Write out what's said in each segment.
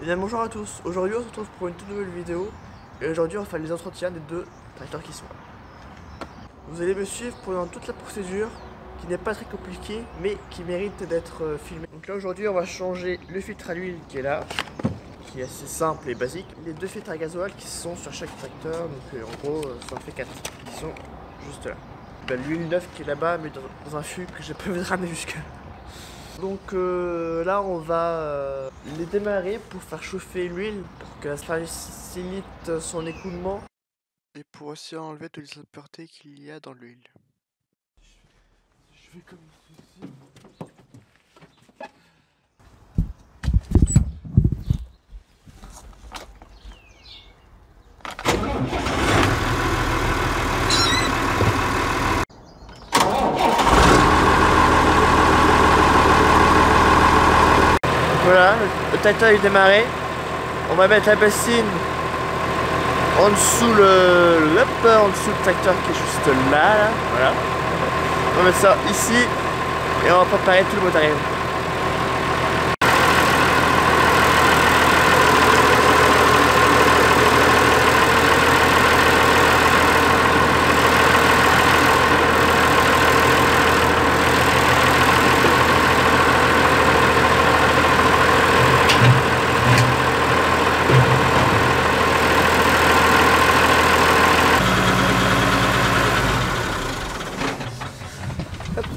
Et bien bonjour à tous, aujourd'hui on se retrouve pour une toute nouvelle vidéo. Et aujourd'hui on va faire les entretiens des deux tracteurs qui sont là. Vous allez me suivre pendant toute la procédure, qui n'est pas très compliquée, mais qui mérite d'être filmée. Donc là aujourd'hui on va changer le filtre à l'huile qui est là, qui est assez simple et basique. Les deux filtres à gasoil qui sont sur chaque tracteur, donc en gros ça en fait 4, qui sont juste là. L'huile neuve qui est là-bas, mais dans un fût que j'ai pas vu de ramener jusque là. Donc là on va les démarrer pour faire chauffer l'huile pour que ça facilite son écoulement et pour aussi enlever toutes les impuretés qu'il y a dans l'huile. Je vais comme ceci. Voilà, le tracteur est démarré. On va mettre la bassine en dessous en dessous le tracteur qui est juste là, voilà. On va mettre ça ici et on va préparer tout le matériel.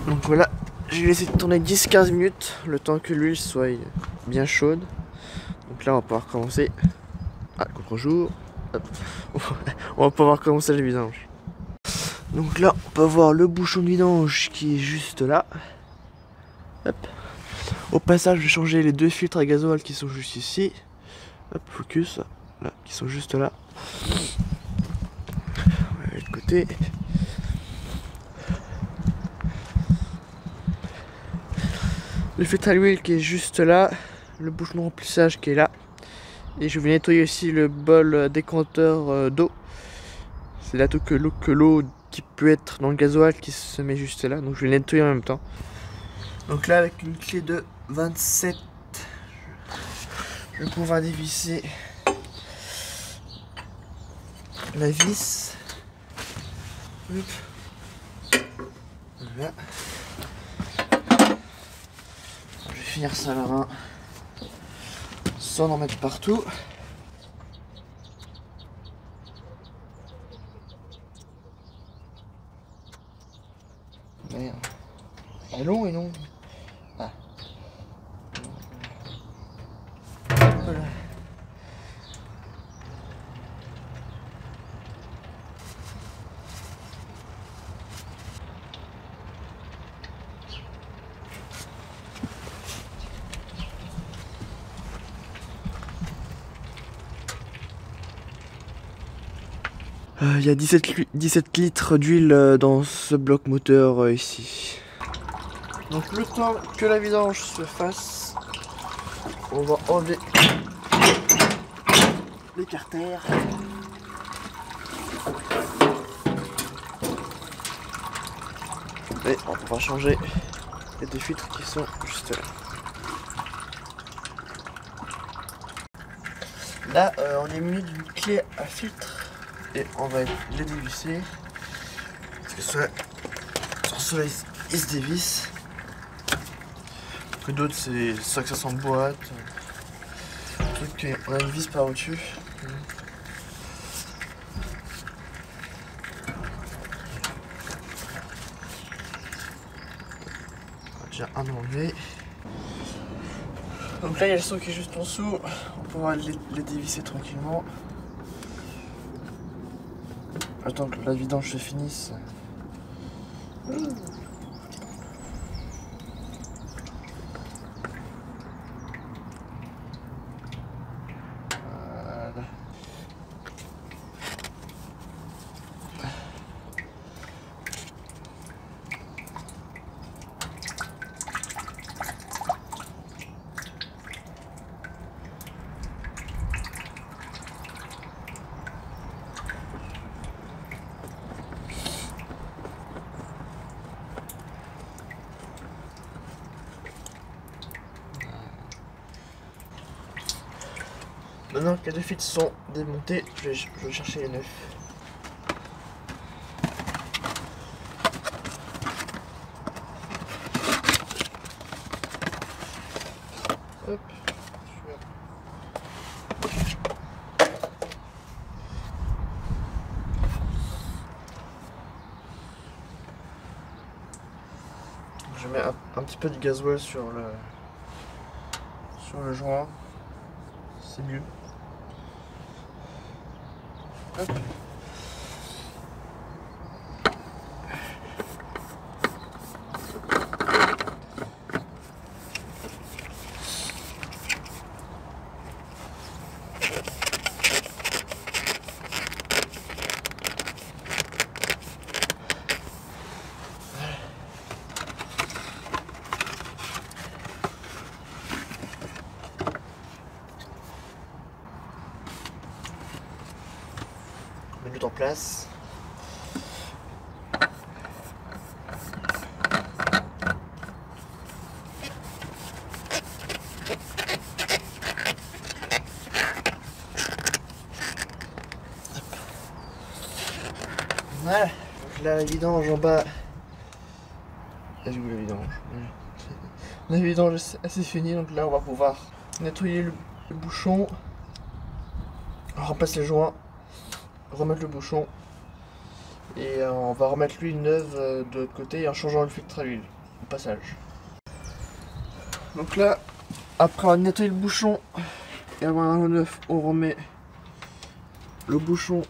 Donc voilà, j'ai laissé tourner 10-15 minutes, le temps que l'huile soit bien chaude. Donc là on va pouvoir commencer. Ah, contre-jour. On va pouvoir commencer le vidange. Donc là on peut voir le bouchon de vidange qui est juste là. Hop. Au passage je vais changer les deux filtres à gasoil qui sont juste ici. Hop, focus, là, qui sont juste là. On va aller de côté. Le filtre à l'huile qui est juste là, le bouchon de remplissage qui est là, et je vais nettoyer aussi le bol décanteur d'eau. C'est là que l'eau qui peut être dans le gasoil qui se met juste là, donc je vais le nettoyer en même temps. Donc là avec une clé de 27, je vais pouvoir dévisser la vis. Voilà. Finir ça à la main sans en mettre partout. Merde. C'est long et non. Ah. Voilà. Il y a 17 litres d'huile dans ce bloc moteur ici. Donc le temps que la vidange se fasse, on va enlever les carters. Et on va changer les deux filtres qui sont juste là. Là, on est muni d'une clé à filtre. Et on va les dévisser. Parce que cela il se dévisse. Que d'autres c'est ça que ça s'emboîte. On a une vis par au-dessus. On va déjà un enlevé. Donc là il y a le son qui est juste en dessous. On va pouvoir les dévisser tranquillement. Attends que la vidange se finisse. Voilà. Maintenant que les deux filtres sont démontés, je vais chercher les neufs. Hop. Je mets un petit peu de gasoil sur le joint. C'est mieux. Hop. On met tout en place. Voilà, donc là la vidange en bas. Là j'ai vu la vidange. La vidange c'est fini, donc là on va pouvoir nettoyer le bouchon, remplacer le joint, remettre le bouchon et on va remettre l'huile neuve de l'autre côté en changeant le filtre à l'huile au passage. Donc là, après avoir nettoyé le bouchon et avoir un neuf, on remet le bouchon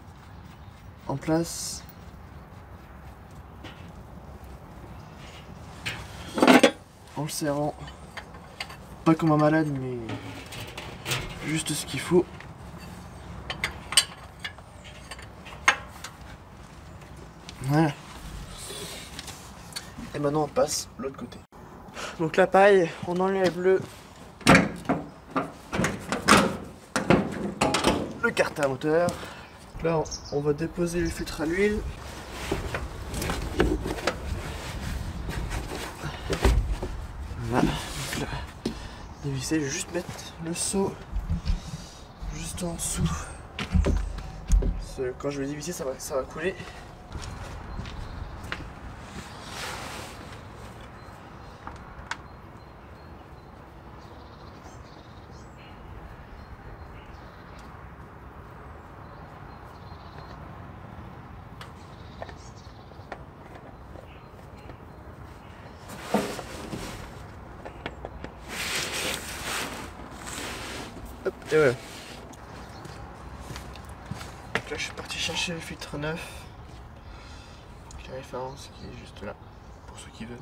en place. En le serrant, pas comme un malade, mais juste ce qu'il faut. Voilà. Et maintenant on passe l'autre côté. Donc là pareil, on enlève le carter moteur. Là on va déposer le filtre à l'huile. Voilà. Donc là, dévisser, je vais juste mettre le seau juste en dessous. Parce que quand je vais dévisser, ça va couler. Hop, et voilà. Donc là je suis parti chercher le filtre neuf. Donc la référence qui est juste là, pour ceux qui veulent.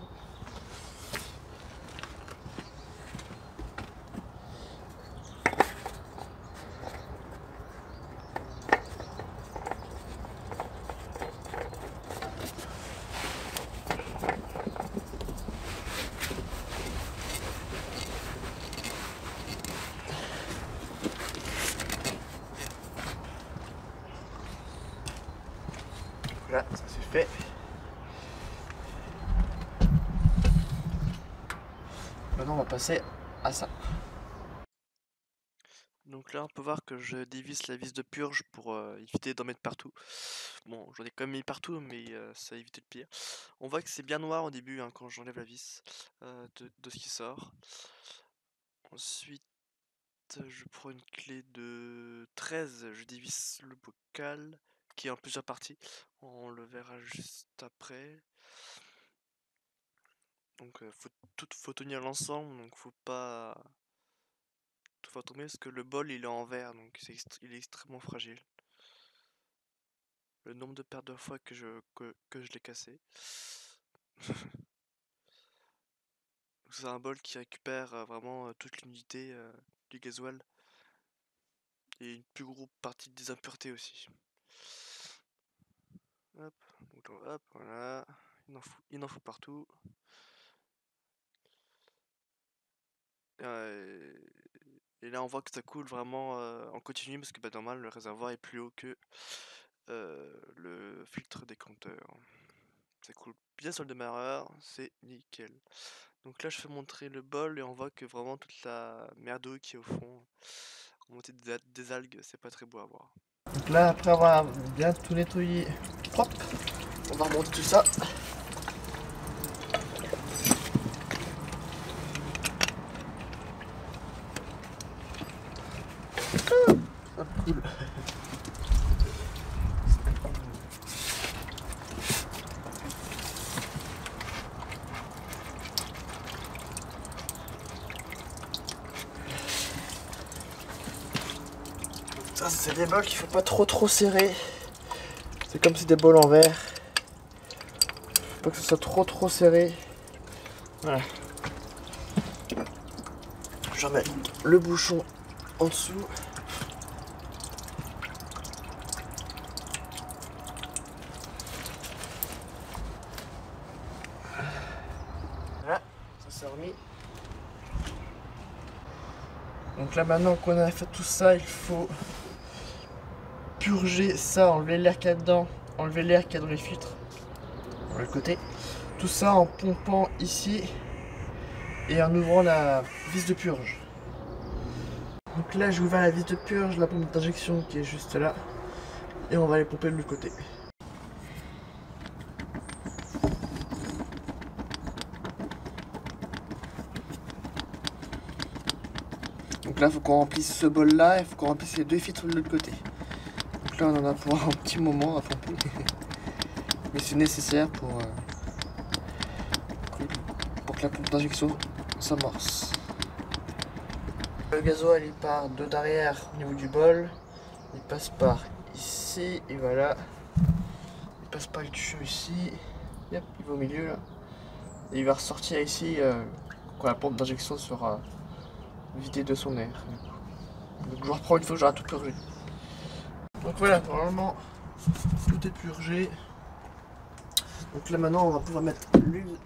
Voilà, ça c'est fait. Maintenant on va passer à ça. Donc là on peut voir que je dévisse la vis de purge pour éviter d'en mettre partout. Bon, j'en ai quand même mis partout, mais ça a évité le pire. On voit que c'est bien noir au début hein, quand j'enlève la vis de ce qui sort. Ensuite je prends une clé de 13, je divise le bocal qui est en plusieurs parties. On le verra juste après. Donc faut tenir l'ensemble, donc faut pas tout faire tomber parce que le bol il est en verre, donc il est extrêmement fragile. Le nombre de paires de fois que je l'ai cassé. C'est un bol qui récupère vraiment toute l'unité du gasoil et une plus grosse partie des impuretés aussi. Hop, donc hop, voilà. Il en faut partout. Et là on voit que ça coule vraiment en continu parce que bah, normal le réservoir est plus haut que le filtre décanteur. Ça coule bien sur le démarreur, c'est nickel. Donc là je fais montrer le bol et on voit que vraiment toute la merdouille qui est au fond Remonter des algues, c'est pas très beau à voir. Donc là, après avoir bien tout nettoyé propre, on va remonter tout ça. Ah, cool. Ça, c'est des bols qu'il faut pas trop serrer. C'est comme si des bols en verre. Faut pas que ce soit trop serré. Voilà. Je remets le bouchon en dessous. Voilà, ça s'est remis. Donc là maintenant qu'on a fait tout ça, il faut purger ça, enlever l'air qu'il y a dedans, enlever l'air qu'il y a dans les filtres, sur le côté. Tout ça en pompant ici et en ouvrant la vis de purge. Donc là j'ai ouvert la vis de purge, la pompe d'injection qui est juste là, et on va aller pomper de l'autre côté. Donc là il faut qu'on remplisse ce bol là, il faut qu'on remplisse les deux filtres de l'autre côté. Donc là on en a pour un petit moment à pomper, mais c'est nécessaire pour que la pompe d'injection s'amorce. Le gasoil il part de derrière au niveau du bol, il passe par ici et voilà, il passe par le tuyau ici, yep, il va au milieu là, et il va ressortir ici quand la pompe d'injection sera vidée de son air. Donc je reprends une fois que j'aurai tout purgé. Donc voilà, normalement tout est purgé. Donc là maintenant on va pouvoir mettre l'huile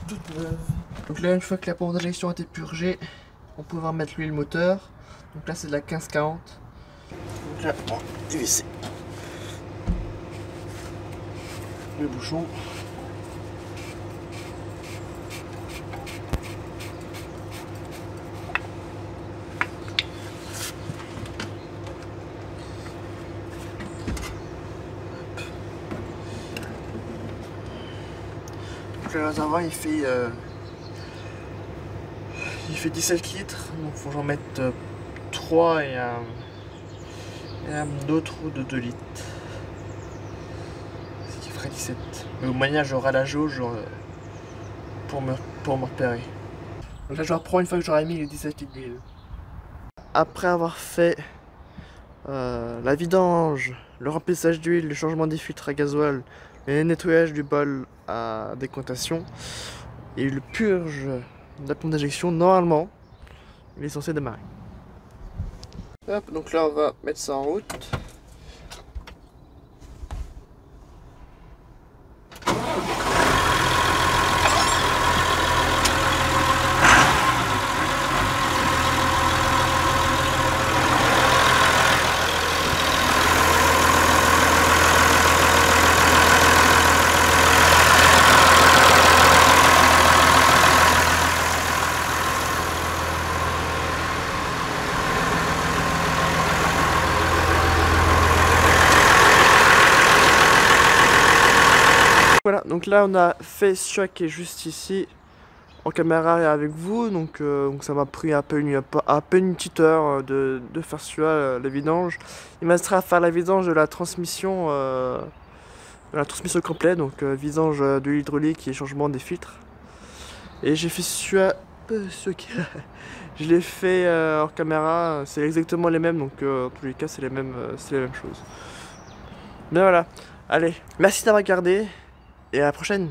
toute neuve. Donc là une fois que la pompe d'injection a été purgée, on peut pouvoir mettre l'huile moteur. Donc là c'est de la 1540. Donc là on va dévisser le bouchon. Donc le réservoir il fait 17 litres, donc faut que j'en mette 3 et un autre de 2 litres. Ce qui ferait 17. Mais au moyen j'aurai la jauge pour me repérer. Donc là je reprends une fois que j'aurai mis les 17 litres d'huile. Après avoir fait la vidange, le remplissage d'huile, le changement des filtres à gasoil, le nettoyage du bol à décantation et le purge de la pompe d'injection, normalement il est censé démarrer. Hop, donc là on va mettre ça en route. Voilà, donc là on a fait ce choc qui est juste ici en caméra et avec vous, donc ça m'a pris à peine une petite heure de faire celui-là, la vidange. Il me restera à faire la vidange de la transmission complète, donc vidange de l'hydraulique et changement des filtres. Et j'ai fait celui-là, je l'ai fait hors caméra, c'est exactement les mêmes, donc en tous les cas c'est les mêmes choses. Mais voilà, allez, merci d'avoir regardé. Et à la prochaine!